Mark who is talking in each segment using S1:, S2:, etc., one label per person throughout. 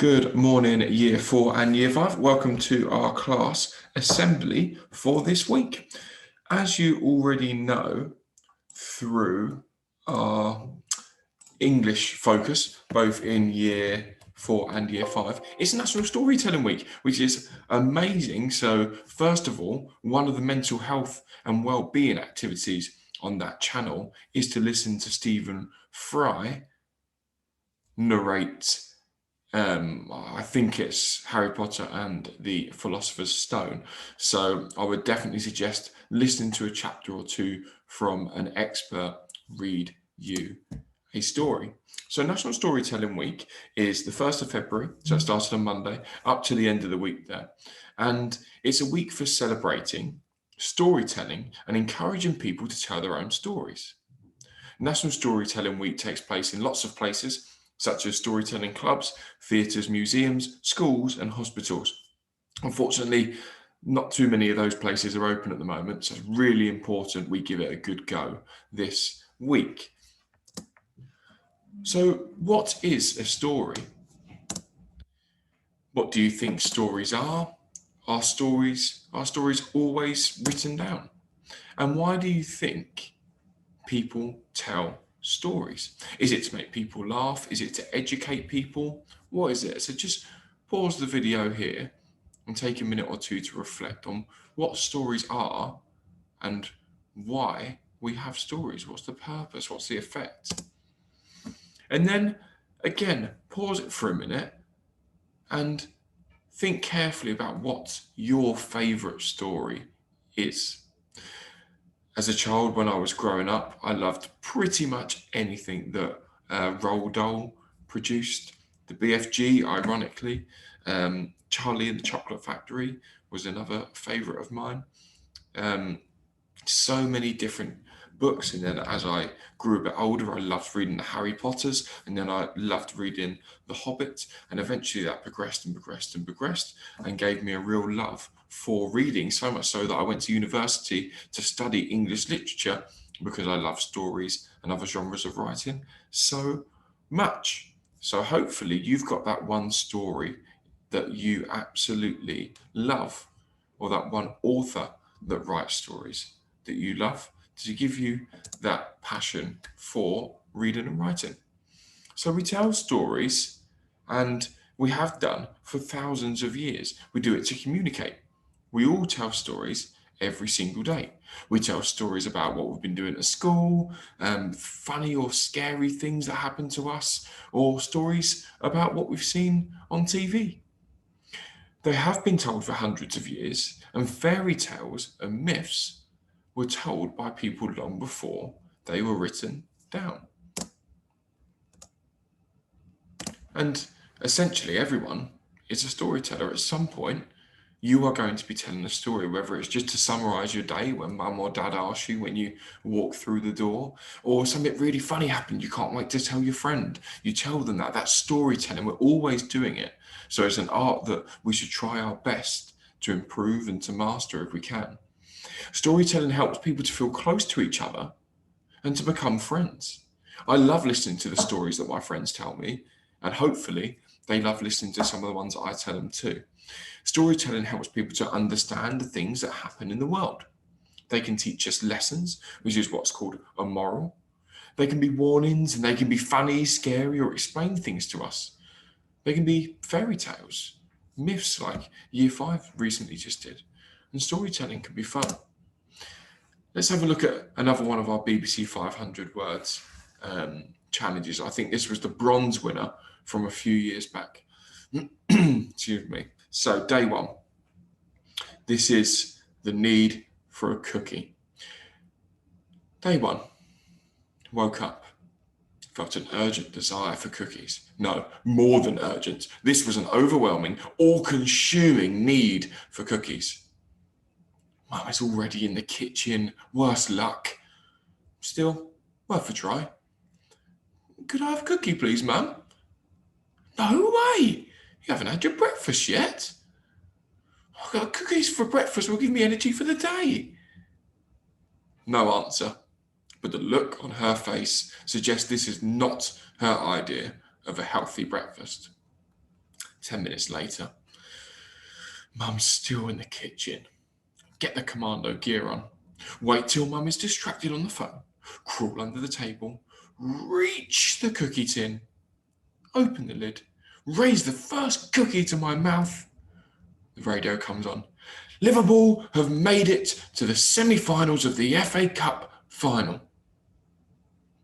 S1: Good morning, Year 4 and Year 5. Welcome to our class assembly for this week. As you already know through our English focus, both in Year 4 and Year 5, it's National Storytelling Week, which is amazing. So first of all, one of the mental health and well-being activities on that channel is to listen to Stephen Fry narrate I think it's Harry Potter and the Philosopher's Stone. So I would definitely suggest listening to a chapter or two from an expert read you a story. So National Storytelling Week is the 1st of February, so it started on Monday, up to the end of the week there. And it's a week for celebrating storytelling and encouraging people to tell their own stories. National Storytelling Week takes place in lots of places, such as storytelling clubs, theatres, museums, schools and hospitals. Unfortunately, not too many of those places are open at the moment, so it's really important we give it a good go this week. So what is a story? What do you think stories are? Are stories always written down? And why do you think people tell stories? Is it to make people laugh? Is it to educate people? What is it? So just pause the video here and take a minute or two to reflect on what stories are and why we have stories. What's the purpose? What's the effect? And then again, pause it for a minute and think carefully about what your favorite story is. As a child, when I was growing up, I loved pretty much anything that Roald Dahl produced. The BFG, ironically, Charlie and the Chocolate Factory was another favourite of mine. So many different books, and then as I grew a bit older, I loved reading the Harry Potters, and then I loved reading The Hobbit, and eventually that progressed and gave me a real love for reading, so much so that I went to university to study English literature because I love stories and other genres of writing so much. So hopefully you've got that one story that you absolutely love, or that one author that writes stories that you love, to give you that passion for reading and writing. So we tell stories, and we have done for thousands of years. We do it to communicate. We all tell stories every single day. We tell stories about what we've been doing at school, funny or scary things that happen to us, or stories about what we've seen on TV. They have been told for hundreds of years, and fairy tales and myths were told by people long before they were written down. And essentially everyone is a storyteller. At some point, you are going to be telling a story, whether it's just to summarize your day when mum or dad asks you when you walk through the door, or something really funny happened, you can't wait to tell your friend. You tell them that. That's storytelling. We're always doing it. So it's an art that we should try our best to improve and to master if we can. Storytelling helps people to feel close to each other and to become friends. I love listening to the stories that my friends tell me, and hopefully they love listening to some of the ones I tell them too. Storytelling helps people to understand the things that happen in the world. They can teach us lessons, which is what's called a moral. They can be warnings, and they can be funny, scary, or explain things to us. They can be fairy tales, myths like Year 5 recently just did. And storytelling can be fun. Let's have a look at another one of our BBC 500 words challenges. I think this was the bronze winner from a few years back. Excuse me. So day one, this is the need for a cookie. Day one, woke up, felt an urgent desire for cookies. No, more than urgent. This was an overwhelming, all-consuming need for cookies. Mum is already in the kitchen, worse luck. Still, worth a try. Could I have a cookie, please, Mum? No way! You haven't had your breakfast yet. I've got cookies for breakfast will give me energy for the day. No answer, but the look on her face suggests this is not her idea of a healthy breakfast. 10 minutes later, Mum's still in the kitchen. Get the commando gear on. Wait till Mum is distracted on the phone. Crawl under the table. Reach the cookie tin. Open the lid. Raise the first cookie to my mouth. The radio comes on. Liverpool have made it to the semi-finals of the FA Cup final.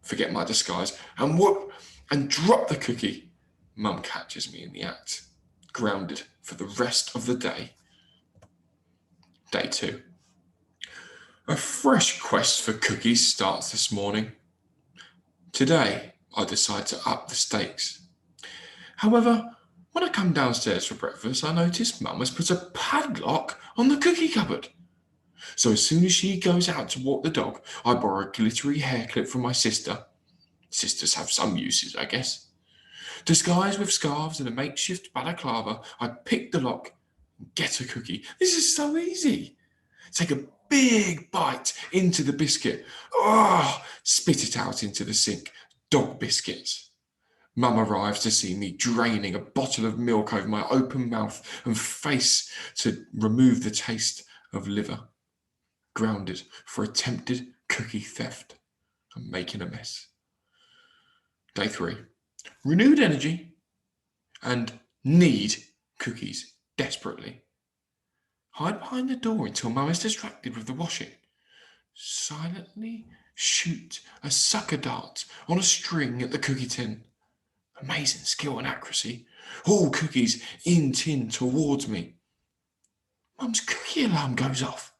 S1: Forget my disguise and whoop and drop the cookie. Mum catches me in the act. Grounded for the rest of the day. Day 2. A fresh quest for cookies starts this morning. Today, I decide to up the stakes. However, when I come downstairs for breakfast, I notice Mum has put a padlock on the cookie cupboard. So as soon as she goes out to walk the dog, I borrow a glittery hair clip from my sister. Sisters have some uses, I guess. Disguised with scarves and a makeshift balaclava, I pick the lock and get a cookie. This is so easy. Take a big bite into the biscuit. Spit it out into the sink. Dog biscuits. Mum arrives to see me draining a bottle of milk over my open mouth and face to remove the taste of liver. Grounded for attempted cookie theft. I'm making a mess. Day 3. Renewed energy and need cookies desperately. Hide behind the door until Mum is distracted with the washing. Silently shoot a sucker dart on a string at the cookie tin. Amazing skill and accuracy. All cookies in tin towards me. Mum's cookie alarm goes off.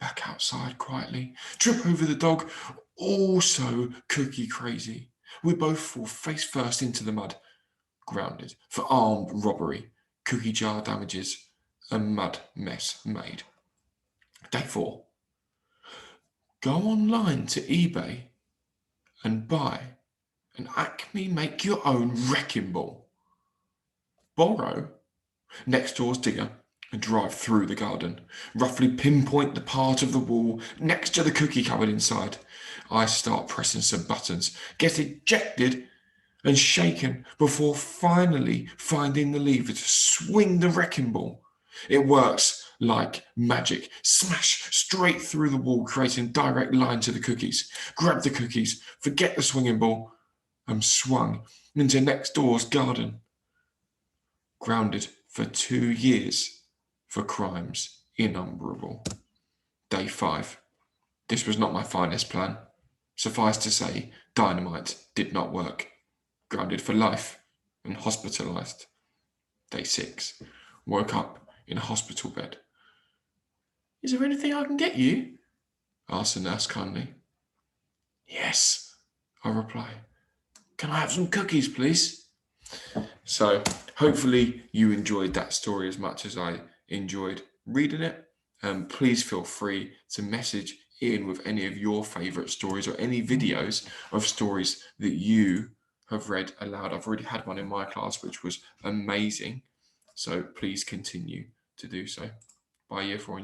S1: Back outside quietly. Trip over the dog. Also cookie crazy. We both fall face first into the mud. Grounded for armed robbery, cookie jar damages, a mud mess made. Day 4. Go online to eBay and buy an Acme make your own wrecking ball. Borrow next door's digger and drive through the garden. Roughly pinpoint the part of the wall next to the cookie cupboard inside. I start pressing some buttons, get ejected and shaken before finally finding the lever to swing the wrecking ball. It works like magic. Smash straight through the wall, creating a direct line to the cookies. Grab the cookies, forget the swinging ball. I'm swung into next door's garden. Grounded for 2 years for crimes innumerable. Day 5. This was not my finest plan. Suffice to say, dynamite did not work. Grounded for life and hospitalized. Day 6. Woke up in a hospital bed. Is there anything I can get you? Asked the nurse kindly. Yes, I reply. Can I have some cookies, please? So hopefully you enjoyed that story as much as I enjoyed reading it. Please feel free to message in with any of your favourite stories or any videos of stories that you have read aloud. I've already had one in my class, which was amazing. So please continue to do so. Bye, Year 4 and Year